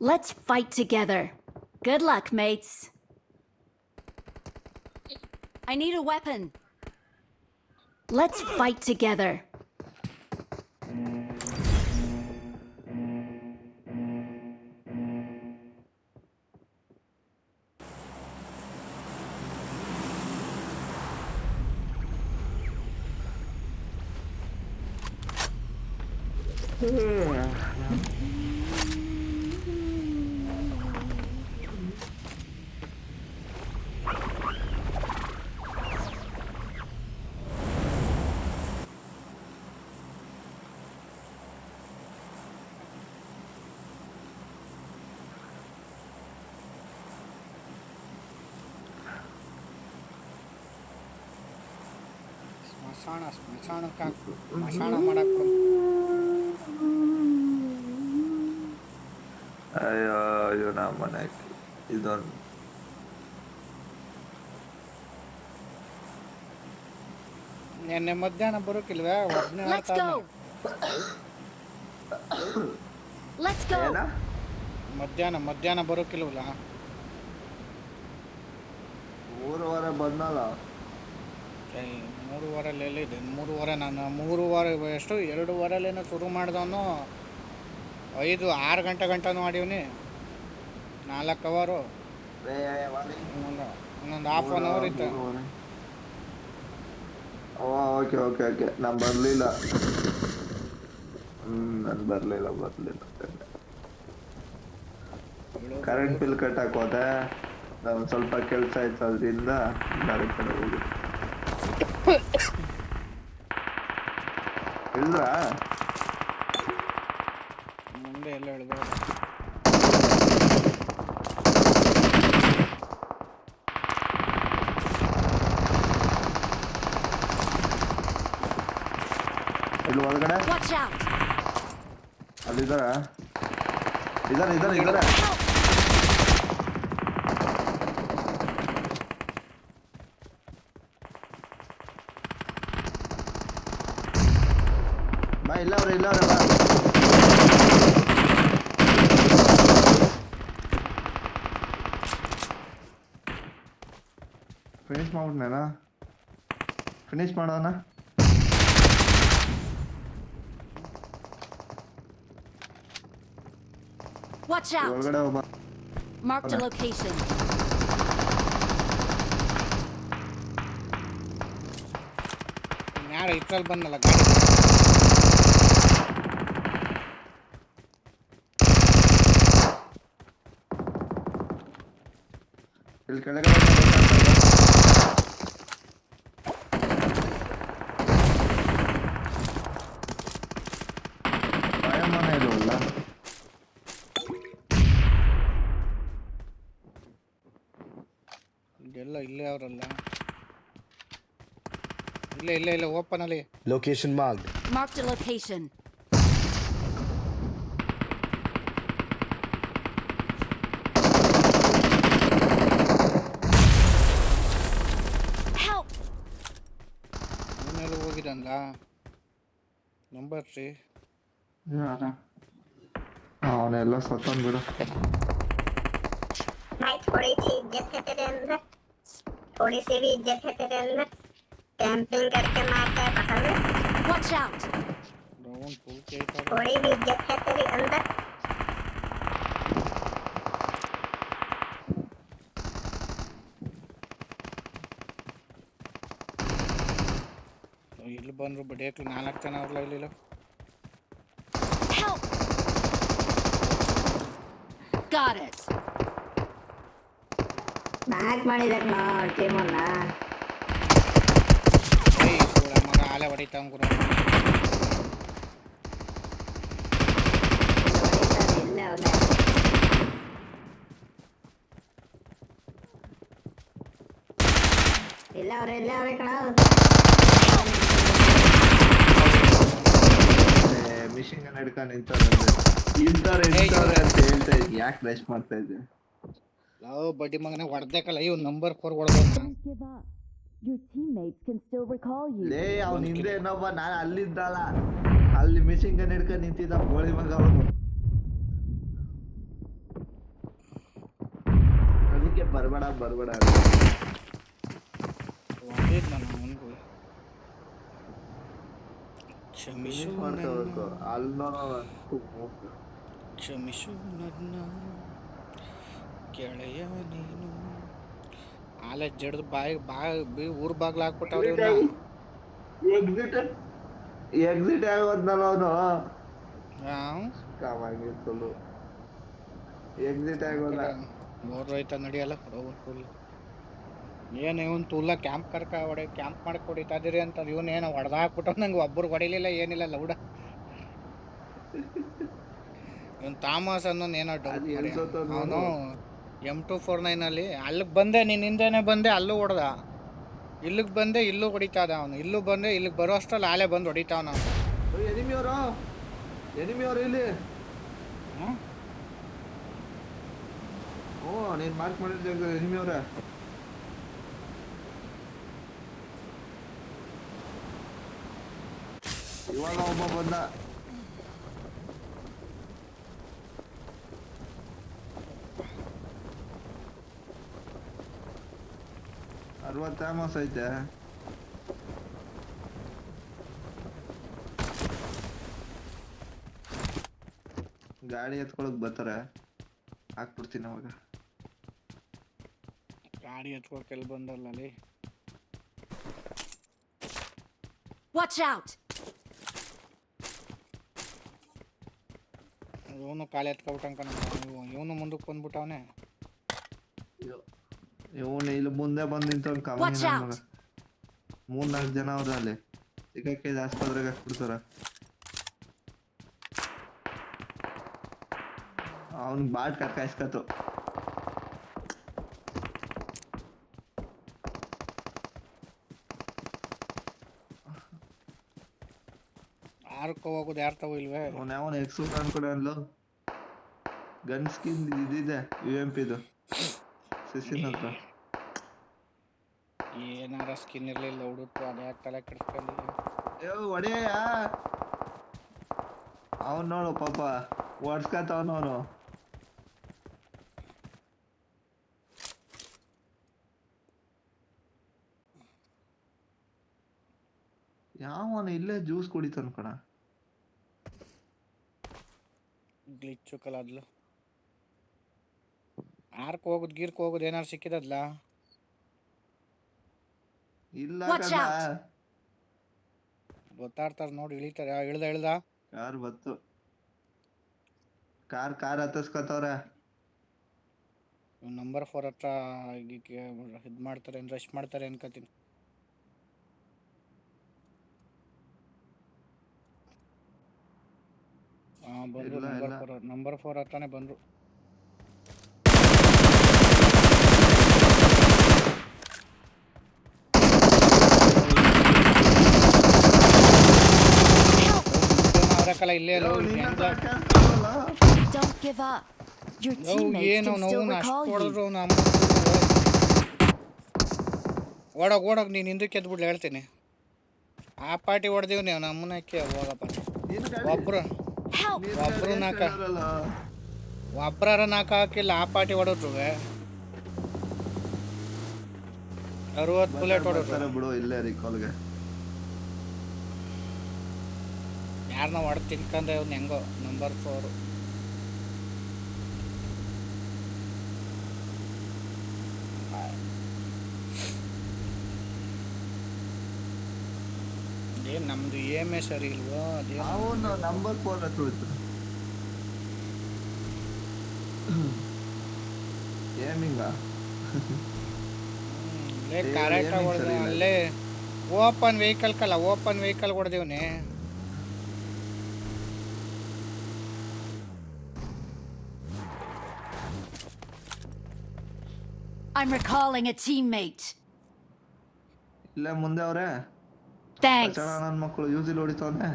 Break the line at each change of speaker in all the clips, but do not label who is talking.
Let's fight together. Good luck, mates. I need a weapon. Let's fight together.
ಸ್ಮಶಾನ ಮಾಡಕ್ಕೆ
ಅಯ್ಯೋ ಅಯ್ಯೋ ನಮ್ಮ ಮನೆ ಇದೊಂದು
ನಿನ್ನೆ ಮಧ್ಯಾಹ್ನ ಬರೋಕಿಲ್ವೇ ಒಬ್ಬನೇ
Let's go. Let's go.
ಏನ
ಮಧ್ಯಾಹ್ನ ಬರೋಕಿಲ್ವಲ್ಲ
3 ವಾರ ಬಂದಲ್ಲ
3 ವಾರಲ್ಲಿ ಎಲ್ಲಿದೆ 3 ವಾರ ನಾನು 3 ವಾರ ಎಷ್ಟು 2 ವಾರಲ್ಲೇನೋ ಶುರು ಮಾಡ್ದವನು 5-6 ಗಂಟೆನೂ ಆಡಿವ್ನಿ 4 ಅವರು ಇನ್ನೊಂದು ಹಾಫ್ ಅನ್ ಅವರ್ ಇತ್ತು
ಓಕೆ ಓಕೆ ಓಕೆ ನಾನು ಬರಲಿಲ್ಲ ನಾನು ಬರಲಿಲ್ಲ ಕರೆಂಟ್ ಬಿಲ್ ಕಟ್ಟಕ್ಕೆ ಹೋದೆ ನಾನು ಸ್ವಲ್ಪ ಕೆಲಸ ಆಯ್ತು ಅದರಿಂದ ಬೇರೆ ಕಡೆ ಹೋಗಿ ಇಲ್ಲ
ಮುಂದೆ ಎಲ್ಲ ಹೇಳ್ಬೋದು
ಇಲ್ಲಿ ಒಳಗಡೆ
Watch out.
ಅಲ್ಲಿದ್ದಾರ ಇದಾರೆ ಬಾ ಇಲ್ಲ ಅವ್ರೆ ಬಾ ಫಿನಿಶ್ ಮಾಡ್ಬಿಟ್ನೇನಾ ಫಿನಿಶ್ ಮಾಡೋಣ
Watch out.
ಒಳಗಡೆ ಹೋಗ್ಬಾ
Marked a location.
ಯಾರು ಇದ್ರಲ್ಲಿ ಬಂದಲ್ಲ ಗಾಡಿ
ಇಲ್ಲಿ ಕೆಳಗಡೆ ಮನೆ ಇಲ್ವಲ್ಲ
ಇದೆಲ್ಲ ಇಲ್ಲೇ ಅವರಲ್ಲ ಇಲ್ಲ ಓಪನ್ ಅಲ್ಲಿ
Location marked.
Marked a location. Help.
ಇವನೆಲ್ಲ ಹೋಗಿದಲ್ಲ ನಂಬರ್ 3
ಅವನೆಲ್ಲ ಸತ್ತನ್ ಬಿಡು
भाई थोड़ी सी इज्जत है तेरे अंदर थोड़ी सी भी इज्जत है तेरे अंदर कैंपिंग करके मारता है पकड़ ले
Watch out.
ರೌಂಡ್ ಫುಲ್ ಕೇಳ್ತಾರೆ
थोड़ी भी इज्जत है तेरे अंदर
ಇಲ್ಲಿ ಬಂದ್ರು ಬಡಿಯಕ್ಕೆ 4 ಜನ ಅವ್ರಲ್ಲ ಇಲ್ಲ
Help. Got it.
ಬ್ಯಾಕ್ ಮಾಡಿದಕ್ ನಾ ಟೀಮನ್ನ
ಏಯ್ ಸೂರ ಮಗ ಆಲೆ ಹೊಡಿತಾವ ಗುರು
ಇಲ್ಲ ಹೌದಾ ಇಲ್ಲ ಅವ್ರೆ ಕಣ
ಮಿಷಿನ್ ಗನ್ ಹಿಡ್ಕೊಂಡು ಇಂತಾರೆ ಅಂತ ಹೇಳ್ತಾ ಇದ್ದೆ ಯಾಕೆ ರೆಸ್ಟ್ ಮಾಡ್ತಾ ಇದ್ದೆ
ನಾವು ಬಡ್ಡಿ ಮಗನ ಹೊಡೆದಕ್ಕಲ್ಲ ಇವ್ ನಂಬರ್ 4 ಹೊಡೆದ
Don't give up. Your teammates can still recall you.
ಲೇ ಅವ್ನ ಹಿಂದೆ ಇನ್ನೊಬ್ಬ ನಾನು ಅಲ್ಲಿದ್ದಲ್ಲ ಅಲ್ಲಿ ಮಿಷಿನ್ ಗನ್ ಹಿಡ್ಕೊಂಡು ನಿಂತಿದ್ದ ಗೋಳಿ ಮಗ ಅವನು. ಅದಕ್ಕೆ ಬರ್ಬೇಡ ಬರ್ಬೇಡ
ಹೊಡೆದ್ ನಾನು ಅವನಿಗೂ. ಕ್ಷಮಿಸು
ಫಿನಿಶ್
ನನ್ನ
ಮಾಡ್ಕೋಬೇಕು ಅಲ್ಲ.
ಕ್ಷಮಿಸು ನನ್ನ ಗೆಳೆಯ ನೀನು. ಆಲೆ ಜಡ್ದು ಬಾಯಿ ಊರ್ ಬಾಗ್ಲ ಹಾಕ್ಬಿಟ್ಟವ್ರಿ ಇವ್ನ.
ಎಕ್ಸಿಟ್ ಆಗೋದ್ನಲ್ಲ ಅವನು.
ಹಾಂ
ಕಾವಾಗಿರ್ತಲು ಎಕ್ಸಿಟ್ ಆಗೋದ.
ಬೋರ್ ಆಯ್ತಾ ನಡಿಯಲ್ಲ ಫುಲ್. ಏನು ಇವನ್ ತುಲ್ಲ ಕ್ಯಾಂಪ್ ಕ್ಯಾಂಪ್ ಮಾಡಕ್ ಹೊಡಿತಾ ಇದೀರಿ ಅಂತ ಇವನ್ ಏನೋ ಹೊಡೆದಾಕ್ಬಿಟ್ಟು ನಂಗೆ ಒಬ್ಬರು ಹೊಡಿಲಿಲ್ಲ ಏನಿಲ್ಲ ಲೌಡ. ಇವನ್ ಥಾಮಸ್ ಅನ್ನೋನ್ ಏನೋ ಡೌಟ್
ಅದು
ಮಾಡಿ
ಎಲ್ಲಿ ಸೋತವ್ನು ನೋಡು.
ಅವನು M249 ಅಲ್ಲಿ ಅಲ್ಲಿಗೆ ಬಂದೆ, ನೀನ್ ಹಿಂದೆನೆ ಬಂದೆ, ಅಲ್ಲೂ ಹೊಡೆದ. ಇಲ್ಲಿಗೆ ಬಂದೆ, ಇಲ್ಲೂ ಹೊಡಿತಾ ಇದ್ದ ಅವನು. ಇಲ್ಲೂ ಬಂದೆ, ಇಲ್ಲಿಗೆ ಬರೋ ಅಷ್ಟ್ರಲ್ಲಿ ಆಲೆ ಬಂದು ಹೊಡಿತಾವ ನಾವು.
ಎನಿಮಿಯವರು ಇಲ್ಲಿ.
ಹ್ಮ್
ಓ ನೀನ್ ಮಾರ್ಕ್ ಮಾಡಿದ ಎನಿಮಿಯವ್ರ. ಇವಾಗ ಒಬ್ಬ ಬಂದ. ಥಾಮಸ್ ಐತೆ. ಗಾಡಿ ಎತ್ಕೊಳಕ್ ಬರ್ತಾರೆ, ಹಾಕ್ಬಿಡ್ತೀನಿ ಅವಾಗ.
ಗಾಡಿ ಎತ್ಕೊಳಕ್ ಎಲ್ಲಿ ಬಂದಲ್ಲ ಅಲ್ಲಿ.
Watch out!
ಇವನು ಕಾಲು ಎತ್ಕೊಬಿಟ್ಟಂಕ ಇವನು ಮುಂದಕ್ಕೆ ಬಂದ್ಬಿಟ್ಟವನೆ.
ಇವನು ಇಲ್ಲಿ ಮುಂದೆ ಬಂದ್ ನಿಂತವ್ನು ಕಮ್ಮಿ.
Watch out!
3-4 ಜನ ಅವ್ರ ಅಲ್ಲಿ ಸಿಕ್ಕಕ್ಕೆ ಆಸ್ಪತ್ರೆಗೆ ಹಾಕ್ಬಿಡ್ತಾರ. ಅವ್ನ್ ಬಾಟ್ ಕಾಯ್ಸ್ಕತ್ತು.
ಆರ್ಕೋ ಹೋಗೋದು ಯಾರು ತಗೋ ಇಲ್ವೇ.
ಅವನ್ ಯಾವನ್ ಎಕ್ಸೂಟ್ ಅನ್ಕೊಡ ಅನ್ಲು. ಗನ್ ಸ್ಕಿನ್ ಇದಿದೆ UMPದು ಸಿಸಿನ್ ಹತ್ರ.
ಏನಾರ ಸ್ಕಿನ್ ಇರ್ಲಿಲ್ಲ ಹುಡುಕ್ತು, ಅದೇ ತಲೆ ಕೆಡ್ಸ್ಕೊಂಡಿಲ್ಲ.
ಒಡೆಯ ಅವನ್ ನೋಡು ಪಾಪ ಓಡ್ಸ್ಕತ್ತವನು. ಯಾವನು ಇಲ್ಲೇ ಜ್ಯೂಸ್ ಕುಡಿತಾನ ಕಣ.
ಗ್ಲಿಚ್ಚು ಕಲಾದ್ಲು. ಆರ್ಕ್ ಹೋಗುದು ಗೀರ್ಕ್ ಹೋಗುದು ಏನಾರು ಸಿಕ್ಕಿದದ್ಲ.
ಇಲ್ಲ
Watch
ಕಣ.
out!
ಗೊತ್ತಾಡ್ತಾರ ನೋಡಿ, ಇಳಿತಾರೆ. ಇಳ್ದ
ಕಾರ್ ಬತ್ತು. ಕಾರ್ ಹತ್ತಿಸ್ಕೊತವ್ರೆ.
ನಂಬರ್ 4 ಹತ್ರ ಇದ್ ಮಾಡ್ತಾರೆ, ರಶ್ ಮಾಡ್ತಾರೆ ಅನ್ಕೋತೀನಿ. ಬಂದ್ರು. ನಂಬರ್ 4 ಹತ್ರನೇ ಬಂದ್ರು. ಅವರಕ್ಕಲ್ಲ ಇಲ್ಲೇ
Don't give up. Your teammates
ಏನು
can
ನಾವು
still
ಅಷ್ಟು
recall you.
ಹೊಡೆದ್ರು ಓಡೋಗ್ ನೀನು ಹಿಂದಕ್ಕೆ ಎದ್ಬಿಡ್ಲಿ ಹೇಳ್ತೀನಿ. ಆ ಪಾರ್ಟಿ ಹೊಡೆದೀವಿ ನೀವು ನಮ್ಮನಕ್ಕೆ ಹೋಗಪ್ಪ. ಒಬ್ರು
Help!
ಒಬ್ರಾರ ನಾಲ್ಕು ಹಾಕಿಲ್ಲ, ಆ ಪಾರ್ಟಿ ಹೊಡೋದ್ರು 60 ಬುಲೆಟ್ ಹೊಡೋರು.
ಬಿಡು ಇಲ್ಲೇ ರಿಕಾಲ್ಗೆ.
ಯಾರನ್ನ ಹೊಡೆದು ತಿನ್ಕಂದ್ರೆ ಅವ್ನು ಹೆಂಗೋ ನಂಬರ್ 4. ಏನ್ ನಮ್ದು ಏಮೇ ಸರಿ ಇಲ್ವೋ ಅದೇ.
ಅವನು ನಂಬರ್ 4 ಹತ್ರ ಹೋಯ್ತು. ಏಮಿಂಗ
ಕರೆಕ್ಟ್ ಹೊಡೆದ ಅಲ್ಲೇ. ಓಪನ್ ವೆಹಿಕಲ್ ಹೊಡೆದಿವ್ನಿ.
I'm recalling a teammate.
ಇಲ್ಲ ಮುಂದೆ ಅವ್ರೆ.
Thanks.
ನನ್ನ ಮಕ್ಕಳು ಯೂಸಿಲ್ ಹೊಡಿತಾವನೆ.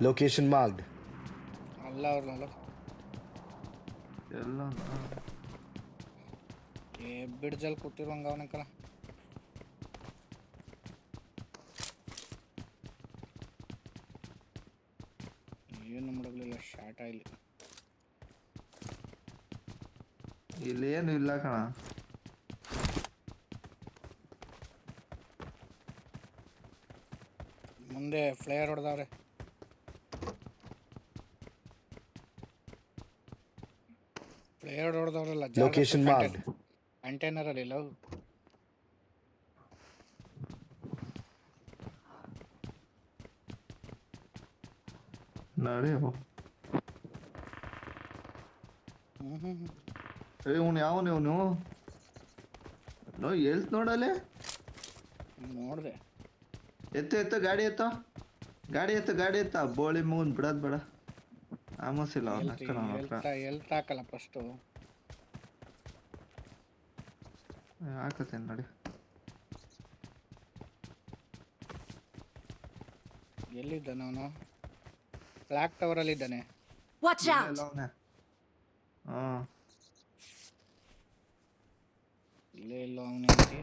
Location marked.
ಅಲ್ಲ ಅವ್ರಲ್ಲ
ಎಲ್ಲ
ಬಿಡ್ಜಲ್ಲಿ ಕೂತಿರುವಂಗ ಅವನಕಲ್ಲ. ಏನು ಮಾಡಲಿಲ್ಲ, ಶಾರ್ಟ್ ಆಯ್ಲಿ.
ಇಲ್ಲೇನು ಇಲ್ಲ ಕಣ.
ಮುಂದೆ ಫ್ಲೇಯರ್ ಹೊಡೆದವ್ರೆ. ಫ್ಲೇಯರ್ ಹೊಡೆದವ್ರಲ್ಲ.
Location marked.
ಕಂಟೈನರ್ ಅಲ್ಲಿ ಲವ್.
ನಡಿ ಇವನು ಯಾವನು ಇವನು ಹೇಳ್ತ ನೋಡಲೆ.
ನೋಡ್ದೆ.
ಎತ್ತ ಗಾಡಿ ಎತ್ತ ಬೋಳಿ ಮಗನ್ ಬಿಡೋದ್ ಬೇಡ. ಆಮೋಸಿಲ್ಲ
ಎಲ್ತ್ ಹಾಕಲ್ಲ ಫಸ್ಟು.
ಹಾಕತ್ತೇನೆ ನೋಡಿ.
ಎಲ್ಲಿದ್ದಾನೆ ಅವನು? ಬ್ಲಾಕ್ ಟವರ್ ಅಲ್ಲಿ ಇದ್ದಾನೆ.
Watch out!
ಹಾ
ಇಲ್ಲೇ ಇಲ್ಲ ಅವನಿಗೆ.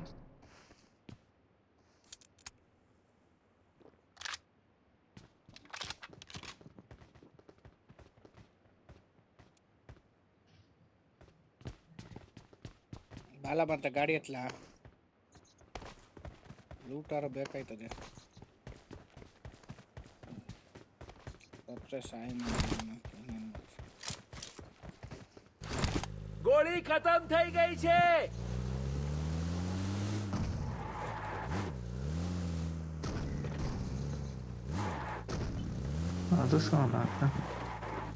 ಬಾಲ ಬಂತ ಗಾಡಿ ಹತ್ಲ. ಲೂಟಾರ ಬೇಕಾಯ್ತದೆ. ಸಾಯಿ
गोली खत्म થઈ ગઈ છે.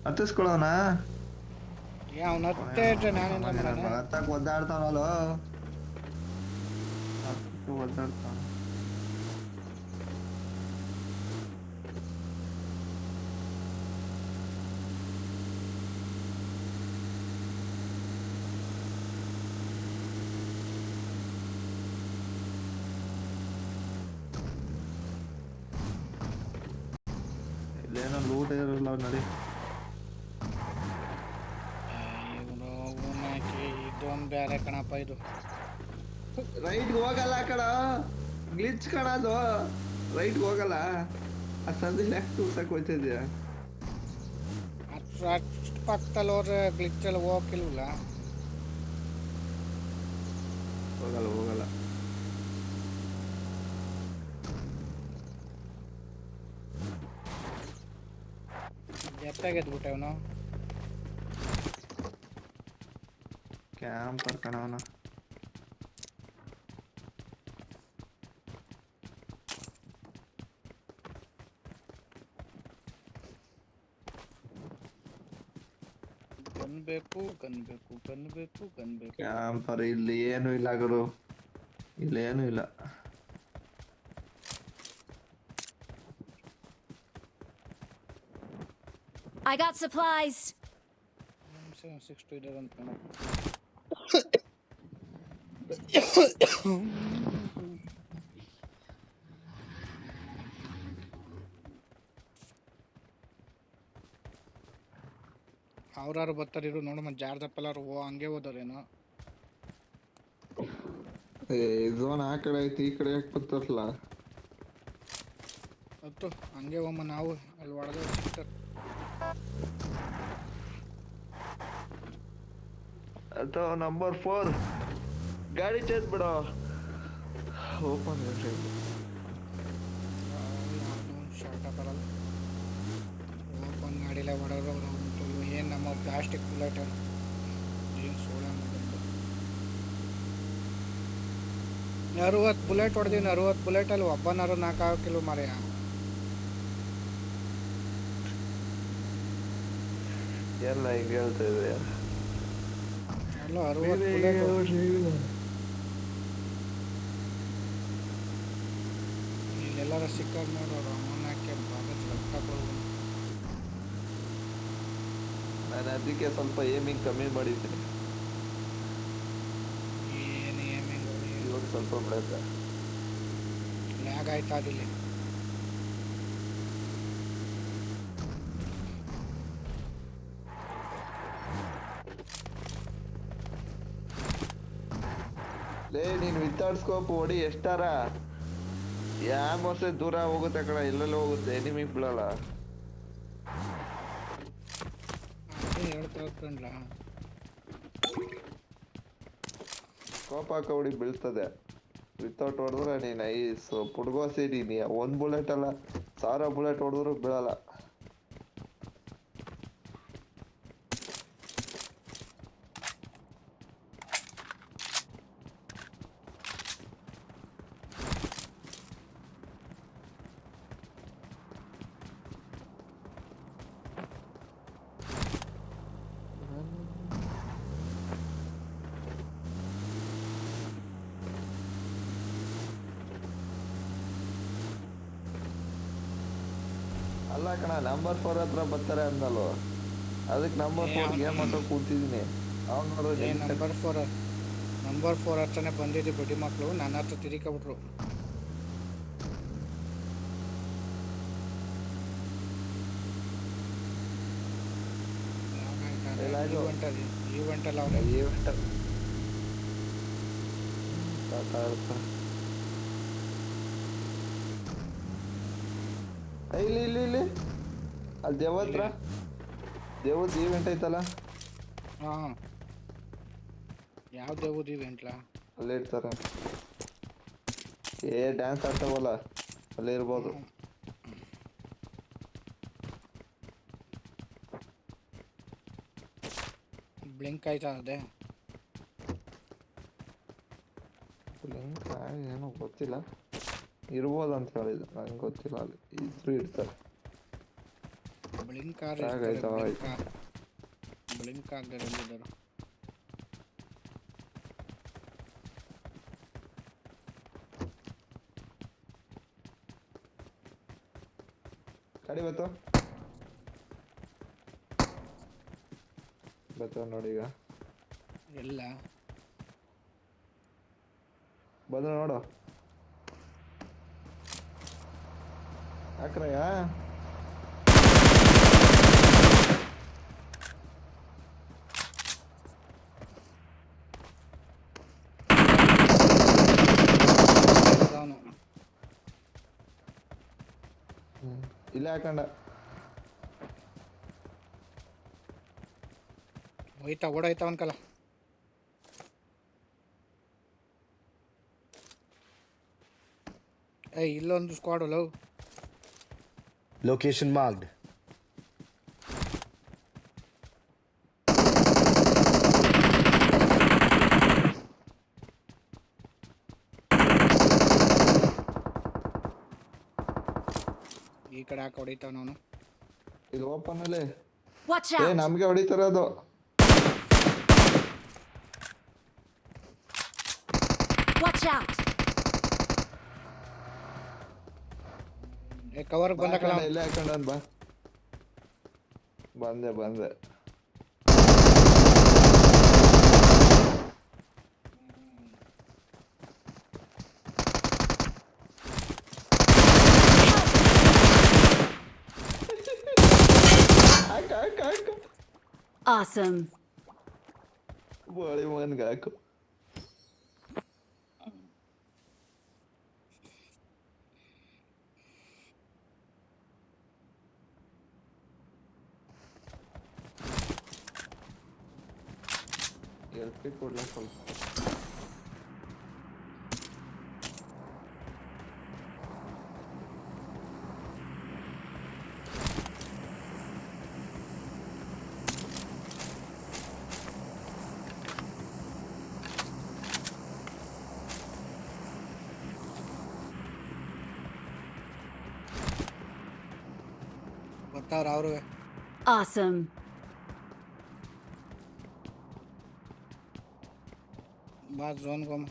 ಹತ್ತಿಸ್ಕೊಳ್ಳೋಣ.
ಅವನು ಹತ್ತೆ ಇದ್ರೆ ನಾನೇನು
ಹತ್ತಾಕ್ ಒದ್ದಾಡ್ತಾವಲ್ಲ. ಒದ್ದಾಡ್ತಾವ. ಇಲ್ಲೇನೋ ಲೂಟ್ ಇರಲ್ಲ ನಡಿ.
ಇದೊಂದು ಬೇರೆ ಕಣಪ್ಪ ಇದು.
ರೈಟ್ ಹೋಗಲ್ಲ ಕಣ, ಗ್ಲಿಚ್ ಕಣ ಅದು. ರೈಟ್ ಹೋಗಲ್ಲ. ಆ ಸಂದಿಲ್ ಯಾಕೆ ತೂರ್ಸಕ್ ಹೋಗ್ತಿದ್ಯಾ?
ಅಷ್ಟು ಪಕ್ಕದಲ್ಲಿ ಹೋದ್ರೆ ಗ್ಲಿಚ್ಚಲ್ಲಿ ಹೋಗಿಲ್ವಲ್ಲ.
ಹೋಗಲ್ಲ
ಎತ್ತಾಗೆದ್ಬಿಟ್ಟೆ ಅವನು.
ಕ್ಯಾಂಪರ್ ಕಣ ಅವನು.
ಗನ್ ಬೇಕು.
ಕ್ಯಾಂಪರ್ ಇಲ್ಲಿ ಏನು ಇಲ್ಲ ಗುರು, ಇಲ್ಲೇನು ಇಲ್ಲ.
I got supplies.
762 ಇದೆ ಅಂತ. ಅವ್ರಾರು ಬರ್ತಾರಿರು ನೋಡು. ಮತ್ತೆ ಜಾರ್ದಪ್ಪಲ್ಲಾರು ಹಂಗೆ ಹೋದವ್ರೇನೋ.
ಝೋನ್ ಆ ಕಡೆ ಐತಿ, ಈ ಕಡೆ ಯಾಕೆ ಬರ್ತಾರಲ್ಲ?
ಹತ್ತು ಹಂಗೆ ಹೋಮ್ಮ ನಾವು. ಅಲ್ಲಿ ಹೊಡೆದ ಸಿಗ್ತಾರೆ.
ಅಥವಾ ನಂಬರ್ 4 ಗಾಡಿ ಚೇಸ್ ಬಿಡ. ಓಪನ್
ಶಾರ್ಟ್ ಬರಲ್ಲ. ಓಪನ್ ಗಾಡಿಲೇ ಹೊಡೆದ್ರು ಉಂಟು. ಏನು ನಮ್ಮ ಪ್ಲಾಸ್ಟಿಕ್ ಬುಲೆಟ್ ಏನು ಸೋಳೆ ಮಾಡೋದು. 60 ಬುಲೆಟ್ ಹೊಡೆದೀನಿ. 60 ಬುಲೆಟಲ್ಲಿ ಒಬ್ಬನಾರು 4 ಕಿಲೋ ಮಾರ್ಯ.
ಎಲ್ಲ ಹಿಂಗೆ ಹೇಳ್ತಾ ಇದೆಯಾ?
ಎಲ್ಲ 60 ಬುಲೆಟ್. ಇಲ್ಲೆಲ್ಲರ ಸಿಕ್ಕಾಗ ನೋಡೋರು ಅಮ್ಮನಕ್ಕೆ ಭಾಗತ್ ರಕ್ತ ಕೊಡ್ಬೋದು.
ನಾನು ಅದಕ್ಕೆ ಸ್ವಲ್ಪ ಏಮಿಂಗ್ ಕಮ್ಮಿ ಮಾಡಿದ್ದೀನಿ.
ಏನು ಏಮಿಂಗ್
ಇವಾಗ ಸ್ವಲ್ಪ ಬಿಡುತ್ತೆ.
ಲ್ಯಾಗ್ ಆಯ್ತಾ ಅದಿಲ್ಲಿ.
ಲೇ ನೀನ್ ವಿತೌಟ್ ಸ್ಕೋಪ್ ಹೊಡಿ ಎಷ್ಟಾರ ಯಾಮೋಸೆ ದೂರ ಹೋಗುತ್ತೆ ಕಣ ಎಲ್ಲೆಲ್ಲ ಹೋಗುತ್ತೆ ಎನಿಮಿಗ್ ಬೀಳಲ್ಲ.
ಅದೇ ಹೇಳ್ತಾ ಕಣ್ಲ.
ಸ್ಕೋಪ್ ಹಾಕ ಹೊಡಿ ಬೀಳ್ತದೆ. ವಿತೌಟ್ ಹೊಡೆದ್ರೆ ನೀನ್ ಪುಡ್ಗೋಸಿ ನೀನ್ ಒಂದ್ ಬುಲೆಟ್ ಅಲ್ಲ 1000 ಬುಲೆಟ್ ಹೊಡೆದ್ರು ಬೀಳಲ್ಲ. ಅಲ್ಲ ಕಣ ನಂಬರ್ 4 ಹತ್ರ ಬರ್ತಾರೆ ಅಂದಲ್ವ, ಅದಕ್ಕೆ ನಂಬರ್ 4 ಗೇಮ್ ಆಟ ಕೂತಿದೀನಿ. ಅವ್ನು ನೋಡ್ರಿ
ನಂಬರ್ 4 ಹತ್ರನೇ ಬಂದಿದ್ದು ಬಡ್ಡಿ ಮಕ್ಕಳು ನನ್ನ ಹತ್ರ ತಿರುಗಿಬಿಟ್ರು. ಈವೆಂಟಲ್ಲಿ ಅವ್ರೆ
ಇಲ್ಲಿ ಇಲ್ಲಿ ಇಲ್ಲಿ ಅಲ್ಲಿ ದೇವತ್ರ ದೇವದ್ ಈವೆಂಟ್ ಐತಲ್ಲ.
ಹಾಂ ಯಾವ ದೇವದ ಈವೆಂಟ್ಲಾ?
ಅಲ್ಲೇ ಇರ್ತಾರೆ. ಡ್ಯಾನ್ಸ್ ಆಡ್ತಾವಲ್ಲ ಅಲ್ಲೇ ಇರ್ಬೋದು.
ಬ್ಲಿಂಕ್ ಆಯ್ತಾ ಅದೇ?
ಬ್ಲಿಂಕ್ ಏನೋ ಗೊತ್ತಿಲ್ಲ, ಇರ್ಬೋದು ಅಂತ ಹೇಳಿದ್ರು, ನಂಗೆ ಗೊತ್ತಿಲ್ಲ. ಅಲ್ಲಿ ಇದ್ರು ಇರ್ತಾರೆ.
ಬ್ಲಿಂಕ್ ಬ್ಲಿಂಕ್ ಆಗದೆ ಬಂದಿದ್ದರು.
ಕಡಿ ಬತ್ತ ನೋಡಿ ಈಗ
ಎಲ್ಲ
ಬಂದ್ರೆ ನೋಡು ಹಾಕ್ರಯ್ಯ. ಇಲ್ಲೇ ಹಾಕೊಂಡ
ಓಡಾಯ್ತಾ ಅನ್ಕಲ್ಲ. ಇಲ್ಲೊಂದು ಸ್ಕ್ವಾಡ್ ಲವ್.
Location marked.
ಈ ಕಡೆ ಹಾಕಿ ಹೊಡಿತಾವ ನಾನು.
ಇದು ಓಪನ್ ಅಲ್ಲಿ
Watch out!
ನಮ್ಗೆ ಹೊಡಿತಾರದು.
Watch out!
ಕವರ್ ಬಂದಕಲ್ಲ.
ಇಲ್ಲೇ ಹಾಕೊಂಡ ಬಾ. ಬಂದೆ ಹಾಕು
Awesome.
ಬೋಳಿ ಮನ್ಗೆ ಹಾಕು. ಎಲ್ಪಿ ಕೊಡ್ಲ ಸ್ವಲ್ಪ.
ಬರ್ತಾವ್ರ ಅವ್ರು.
Awesome.
ಬಾ ಝೋನ್ ಗೊಮ್ಮ.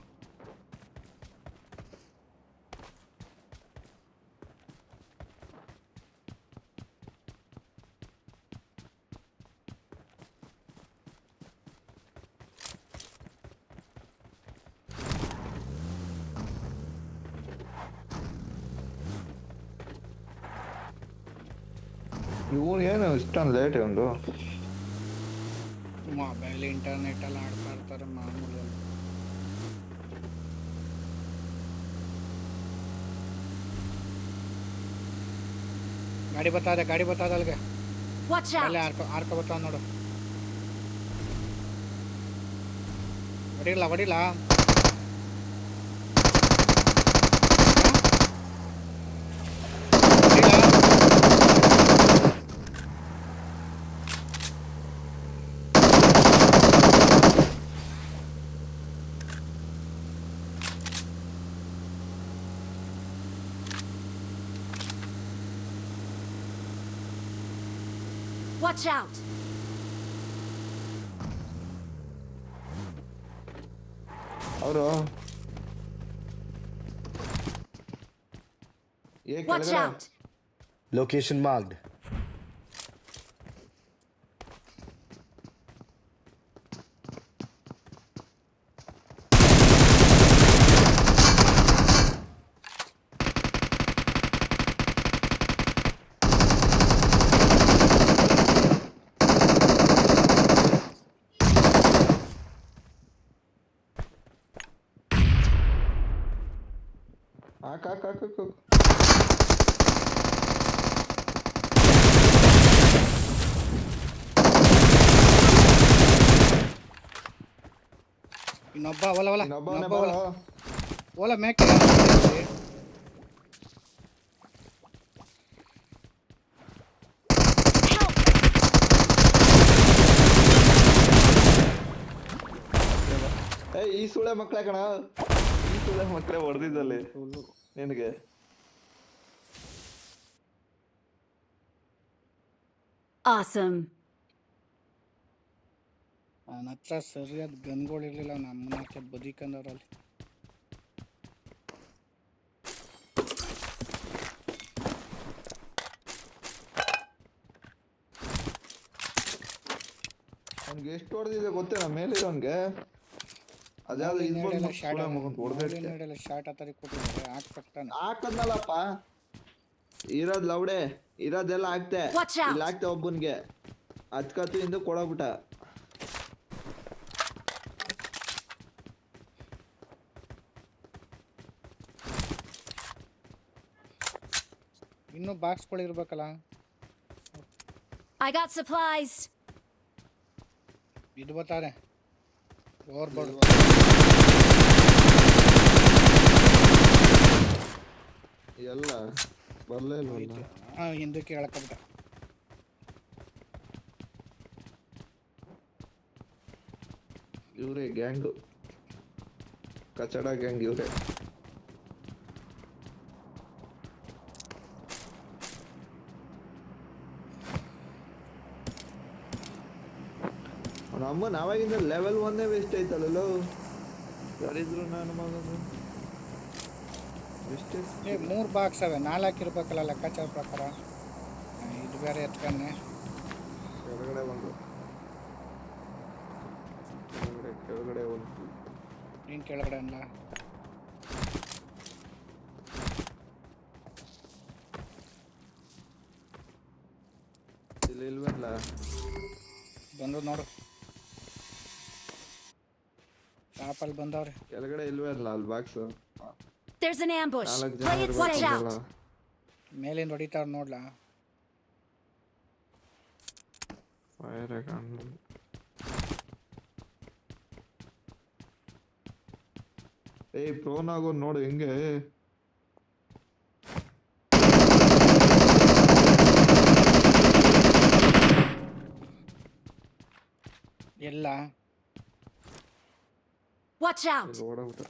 ಇವ್ರು ಏನು ಇಷ್ಟೊಂದು ಲೇಟ್ ಒಂದು
ಮೊಬೈಲ್ ಇಂಟರ್ನೆಟ್ ಎಲ್ಲ ಆಡ್ತಾ ಇರ್ತಾರೆ ಮಾಮೂಲಿ. ಗಾಡಿ ಬರ್ತಾದ ಅಲ್ಲಿಗೆ.
Watch
ಅಲ್ಲೇ
out!
ಆರ್ಕ ಬರ್ತಾವ ನೋಡು. ಹೊಡಿಲ್ಲ ಹೊಡಿಲ್ಲ.
Watch out!
ಅವರು
Watch out!
Location marked.
ಹಾಕು
ಇನ್ನೊಬ್ಬ ಒಲ
ಇನ್ನೊಬ್ಬನೇ
ಇನ್ನೊಬ್ಬ
ಬಾರೋ.
ಒಲ ಮೇಕೆ.
Help!
ಈ ಸುಳೆ ಮಕ್ಕಳೇ ಕಣ, ಈ ಸುಳೆ ಮಕ್ಕಳೇ ಹೊಡೆದಿದ್ದಲ್ಲಿ ನಿನಗೆ.
Awesome.
ನನ್ನ ಹತ್ರ ಸರಿಯಾದ ಗನ್ಗಳಿರ್ಲಿಲ್ಲ, ನಮ್ಮನ್ನ ಹತ್ರ ಬದಿಕಂದವ್ರಲ್ಲಿ.
ಅವ್ನಿಗೆ ಎಷ್ಟು ಹೊಡೆದಿದೆ ಗೊತ್ತೇನ ಮೇಲಿರೋನ್ಗೆ? ಅದ್ಯಾವ್ದು ಇದು ಬಂದು ಹೊಡೆದೈತೆ.
ಶಾರ್ಟ್ ಹತ್ತರ ಕೊಟ್ಟಿದ್ದಾರೆ, ಹಾಕ್ತಾನೆ.
ಹಾಕದ್ನಲ್ಲಪ್ಪ, ಇರೋದ್ ಲೌಡೆ ಇರೋದೆಲ್ಲ ಹಾಕ್ತೆ,
Watch out.
ಇಲ್ಲಿ ಹಾಕ್ತೆ ಒಬ್ಬನ್ಗೆ ಹತ್ಕತ್ತು ಇಂದ ಕೊಡೋಗ್ಬಿಟ್ಟ.
ಇನ್ನೂ ಬಾಕ್ಸ್ಗಳಿರ್ಬೇಕಲ್ಲ.
I got supplies.
ಇದು ಬರ್ತಾರೆ ಓವರ್ಬೋರ್ಡ್.
ಎಲ್ಲ ಬರ್ಲೇ ಇಲ್ವಲ್ಲ.
ಹಿಂದಕ್ಕೆ ಹೇಳಕ್ಬಿಟ್ಟ.
ಇವ್ರೆ ಗ್ಯಾಂಗ್, ಕಚಡ ಗ್ಯಾಂಗ್ ಇವ್ರೆ. ನಮ್ಮ ನಾವಾಗಿಂದ ಲೆವೆಲ್ 1 ವೇಸ್ಟ್ ಐತಲ್ಲ. ಯಾರಿದ್ರು ನಾನು ಮಾಡೋದು
ಏ 3 ಬಾಕ್ಸ್ ಅವೆ, 4 ಇರ್ಬೇಕಲ್ಲ ಲೆಕ್ಕಾಚಾರ ಪ್ರಕಾರ. ಇದು ಬೇರೆ ಎತ್ಕನ್ನೆ.
ಕೆಳಗಡೆ ಒಂದು, ಕೆಳಗಡೆ ಒಂದು.
ನೀನು ಕೆಳಗಡೆ ಅಲ್ಲ,
ಇಲ್ಲಿ ಇಲ್ವಲ್ಲ.
ಬಂದು ನೋಡು, ಟಾಪಲ್ಲಿ ಬಂದವ್ರೆ.
ಕೆಳಗಡೆ ಇಲ್ವೇ ಅಲ್ಲ ಅಲ್ಲಿ box.
There's an ambush.
4
Play
ಜನ
it safe.
ಇರ್ಬೇಕಲ್ಲ.
ಮೇಲಿಂದ ಹೊಡಿತಾರ ನೋಡ್ಲಾ.
ಫೈರ್ ಕಾಣಲ್ಲ. ಏಯ್ ಪ್ರೋನ್ ಆಗೋ ನೋಡು ಹೆಂಗೆ.
ಎಲ್ಲ
Watch out.
ಇಲ್ಲಿ ಓಡೋಗ್ಬಿಟ್ಟ.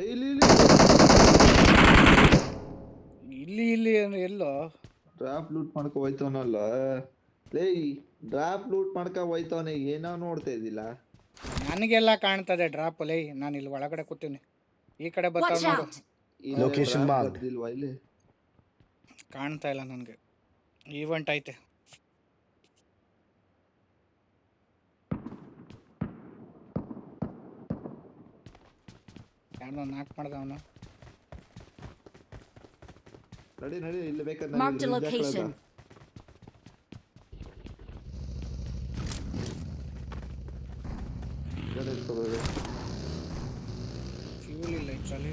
ಏಯ್ ಇಲ್ಲಿ
ಇಲ್ಲಿ ಇಲ್ಲಿ ಅಂದ್ರೆ ಎಲ್ಲೋ
ಡ್ರಾಪ್ ಲೂಟ್ ಮಾಡ್ಕೊ ಹೋಯ್ತವನಲ್ಲ. ಲೇ ಡ್ರಾಪ್ ಲೂಟ್ ಮಾಡ್ಕೊ ಹೋಯ್ತವನೆ, ಏನೋ ನೋಡ್ತಾ ಇದ್ದಿಲ್ಲ.
ನನಗೆಲ್ಲ ಕಾಣ್ತದೆ ಡ್ರಾಪ್ ಲೈ. ನಾನು ಇಲ್ಲಿ ಒಳಗಡೆ ಕೂತೀನಿ, ಈ ಕಡೆ ಬರ್ತಾವ
Watch
ನೋಡು.
out.
Location marked.
ಇಲ್ವಾ ಇಲ್ಲಿ?
ಕಾಣ್ತಾ ಇಲ್ಲ ನನಗೆ. ಈವೆಂಟ್ ಐತೆ. ಯಾರನ್ನ ನಾಕ್ ಮಾಡ್ದ ಅವನು.
ನಡಿ ಇಲ್ಲಿ ಬೇಕಾದ್ರೆ
Marked a location.
ಫ್ಯೂಲ್ ಇಲ್ಲ ಇದ್ರಲ್ಲಿ.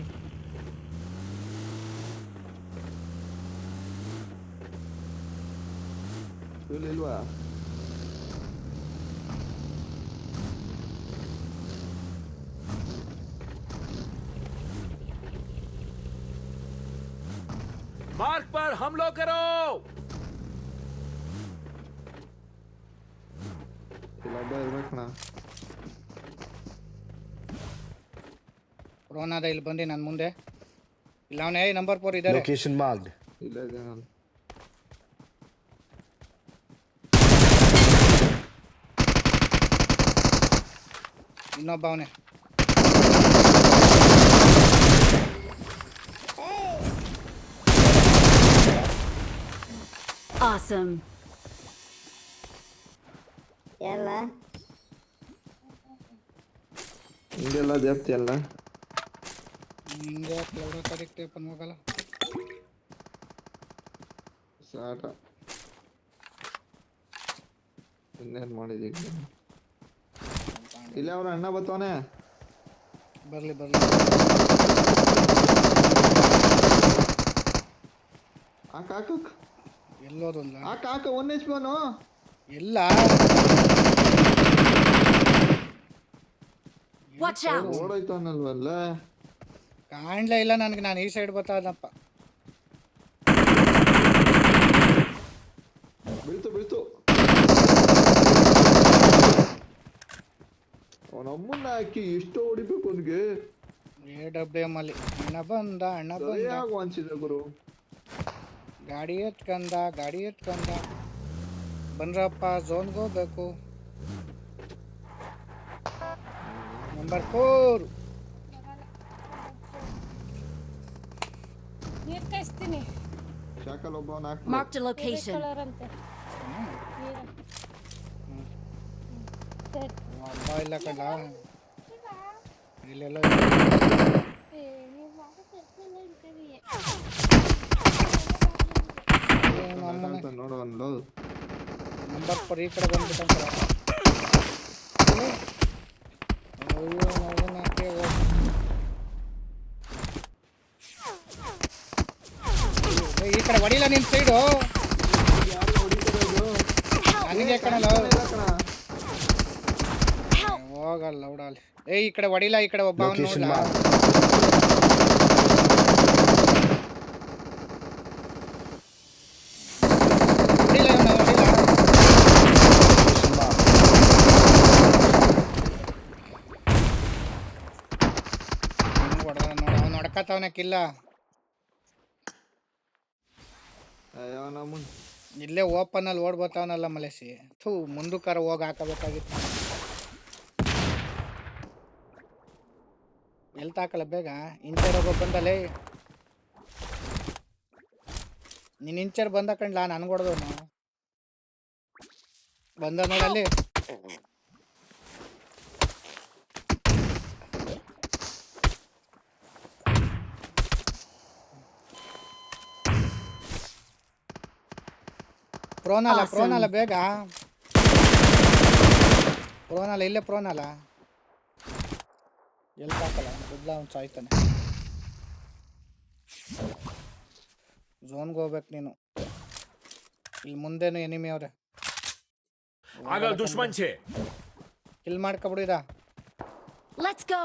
ಫ್ಯೂಲ್ ಇಲ್ವಾ?
मार्क पर हमला करो।
ಇಲ್ಲೊಬ್ಬ ಇರ್ಬೇಕಣ್ಣ.
ರೋನಾದ ಇಲ್ಲಿ ಬಂದು ನನ್ನ ಮುಂದೆ. ಇಲ್ಲ ಅವನೇ ನಂಬರ್ 4 ಇದ್ದಾರೆ.
Location marked.
ಇಲ್ಲ ಇದೇನಲ್ಲ.
ಇನ್ನೊಬ್ಬ ಅವನೇ.
Awesome.
ಎಲ್ಲ
ಹಿಂಗೆಲ್ಲ ಜಾಸ್ತಿ ಅಲ್ಲ.
ಹಿಂಗೆ ಕ್ಲೌಡ ತಾರೀಕು ಟೇಪನ್ ಹೋಗಲ್ಲ.
ಸಾಟ ಇನ್ನೇನು ಮಾಡಿದೀಗ? ಇಲ್ಲ ಅವ್ರ ಅಣ್ಣ ಬತ್ತವನೆ.
ಬರ್ಲಿ ಬರ್ಲಿ.
ಹಾಕ
ಎಲ್ಲೋದಲ್ಲ
ಹಾಕ 1 HP ಅವನು.
ಇಲ್ಲ
Watch out.
ಓಡೋಯ್ತಾನಲ್ವಲ್ಲ.
ಕಾಣ್ಲೇ ಇಲ್ಲ ನನಗೆ. ನಾನು ಈ ಸೈಡ್ ಬರ್ತಾದಪ್ಪ.
ಬೀಳ್ತು ಅವನಮ್ಮನ್ನ ಹಾಕಿ ಎಷ್ಟು ಹೊಡಿಬೇಕು ಅವನಿಗೆ.
AWM ಅಲ್ಲಿ ಅಣ್ಣ ಬಂದ
ಸರಿಯಾಗಿ ಅನ್ಸಿದೆ ಗುರು.
ಗಾಡಿ ಎತ್ಕಂದ ಬನ್ರಪ್ಪ, ಝೋನ್ಗೆ ಹೋಗ್ಬೇಕು. ನಂಬರ್ 4
ನೀರ್ ಕಾಯಿಸ್ತೀನಿ.
Shackle ಒಬ್ಬವನ್ ಹಾಕ್ಬಿಡು.
Marked a location.
Colour ಅಂತೆ ನೀರು. ಸರಿ.
ಹಬ್ಬ ಇಲ್ಲ ಕಣ್ಣ. ಇಲ್ಲೆಲ್ಲ
ನೋಡು ಒಂದು
ನಂಬರ್ 4 ಈ ಕಡೆ ಬಂದ್ಬಿಟ್ಟಂತಾರ. ಈ ಕಡೆ ಹೊಡಿಲ್ಲ ನಿನ್ ಸೈಡು.
ಯಾರು ಹೊಡಿತಿರೋದು?
ನನಗೆ ಕಣಲ್ಲ.
ಇಲ್ಲ ಕಣ.
ಹೋಗಲ್ಲ ಹೊಡಲ್ಲ. ಈ ಕಡೆ ಹೊಡಿಲ್ಲ. ಈ ಕಡೆ ಒಬ್ಬ ಅವ್ನು
Location
ನೋಡ್ಲಾ?
marked.
ಹೊಡಿಲ್ಲ ಇವ್ನು, ಹೊಡಿಲ್ಲ.
Location marked.
ಹೊಡೆದ ನೋಡ, ಅವ್ನು ಹೊಡ್ಕತ್ತವನಕ್ಕಿಲ್ಲ.
ಅಯ್ಯೋ ನಮ್ಮನ್
ಇಲ್ಲೇ ಓಪನ್ ಅಲ್ಲಿ ಓಡ್ಬೋತಾವನಲ್ಲ ಮಲೇಸಿ. ಮುಂದಕ್ಕಾರ ಹೋಗಿ ಹಾಕಬೇಕಾಗಿತ್ತು. ಎಲ್ಲಿ ತಾಕಲ್ಲ ಬೇಗ. ಇಂಚರ್ ಹೋಗೋ ಬಂದಲೇ. ನೀನ್ ಇಂಚರ್ ಬಂದ ಕಂಡ್ಲ ನನ್ಗೆ ಹೊಡೆದವನು ಬಂದ ನೋಡಲ್ಲಿ. ಪ್ರೋನಲ್ಲ ಬೇಗ. ಪ್ರೋನಲ್ಲ ಇಲ್ಲೇ ಪ್ರೋನಲ್ಲ. ಎಲ್ಲಿ ತಾಕಲ್ಲ ದುಡ್ಲ ಅವ್ನು ಸಾಯ್ತಾನೆ. ಝೋನ್ಗೆ ಹೋಗ್ಬೇಕು ನೀನು. ಇಲ್ಲಿ ಮುಂದೆನು ಎನಿಮಿ ಅವ್ರೆ.
આગળ દુશ્મન છે.
ಕಿಲ್ ಮಾಡ್ಕೊಬಿಡು ಇದ.
Let's go.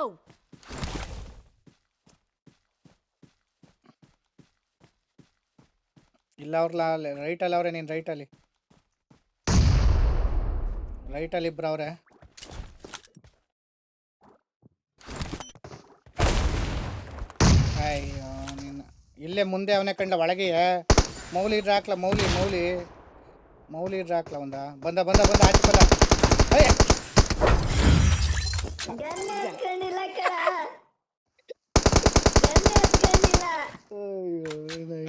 ಇಲ್ಲ ಅವ್ರಲ್ಲ ರೈಟಲ್ಲಿ ಅವ್ರೆ. ನೀನು ರೈಟಲ್ಲಿ ಇಬ್ರು ಅವ್ರೆ. ಅಯ್ಯೋ ನೀನು ಇಲ್ಲೇ ಮುಂದೆ ಅವನೇ ಕಂಡ ಒಳಗೆ. ಮೌಲಿ ಇಡ್ರ ಹಾಕ್ಲ. ಮೌಲಿ ಇಡ್ರ ಹಾಕ್ಲ. ಬಂದ ಆಚೆ ಬಲ್ಲ. ಅಯ್ಯ
ಗನ್ ಎತ್ಕೊಂಡಿಲ್ಲ ಕಣ. ಗನ್ ಎತ್ಕೊಂಡಿಲ್ಲ.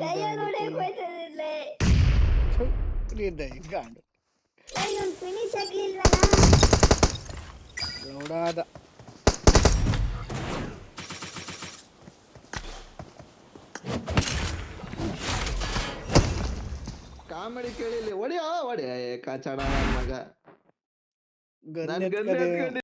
ಕೈಯಲ್ಲಿ ಹೊಡೆಯಕ್ಕೆ ಹೋಯ್ತದಿರ್ಲೆ.
ಗಾಂಡು
ಇವ್ನು ಫಿನಿಶ್ ಆಗ್ಲಿಲ್ವಲ್ಲ.
ಲೌಡಾದ.
ಕಾಮಿಡಿ ಕೇಳಿಲ್ಲ. ಹೊಡಿಯೋ ಕಾಚಾಡ ಮಗ.
ಗನ್
ನನ್ ಗನ್
ಎತ್ಕದೆ.
ಎತ್ಕೊಂಡು